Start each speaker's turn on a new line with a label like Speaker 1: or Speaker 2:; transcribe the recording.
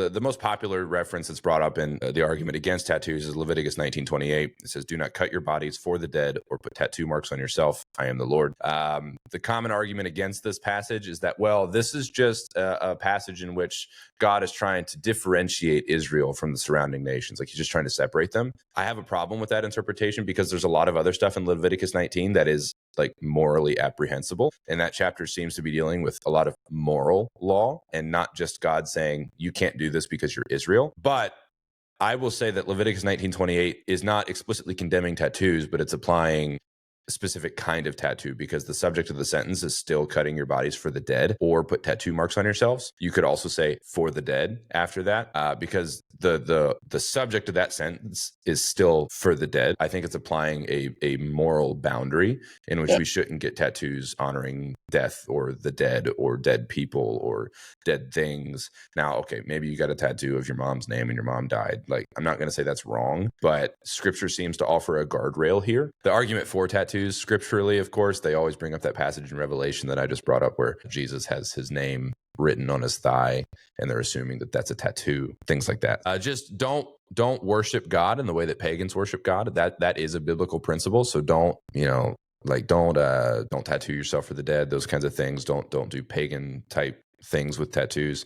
Speaker 1: the most popular reference that's brought up in the argument against tattoos is Leviticus 19:28. It says, "Do not cut your bodies for the dead or put tattoo marks on yourself. I am the Lord." The common argument against this passage is that, well, this is just a passage in which God is trying to differentiate Israel from the surrounding nations. Like, he's just trying to separate them. I have a problem with that interpretation because there's a lot of other stuff in Leviticus 19 that is like morally apprehensible. And that chapter seems to be dealing with a lot of moral law and not just God saying you can't do this because you're Israel. But I will say that Leviticus 19:28 is not explicitly condemning tattoos, but it's applying a specific kind of tattoo, because the subject of the sentence is still cutting your bodies for the dead or put tattoo marks on yourselves. You could also say for the dead after that, because the subject of that sentence is still for the dead. I think it's applying a moral boundary in which we shouldn't get tattoos honoring death or the dead or dead people or dead things. Now, okay, maybe you got a tattoo of your mom's name and your mom died. Like, I'm not going to say that's wrong, but scripture seems to offer a guardrail here. The argument for tattoos scripturally, of course, they always bring up that passage in Revelation that I just brought up where Jesus has his name written on his thigh and they're assuming that that's a tattoo, things like that. Just don't worship God in the way that pagans worship God. That is a biblical principle. So don't tattoo yourself for the dead, those kinds of things. Don't do pagan type things with tattoos.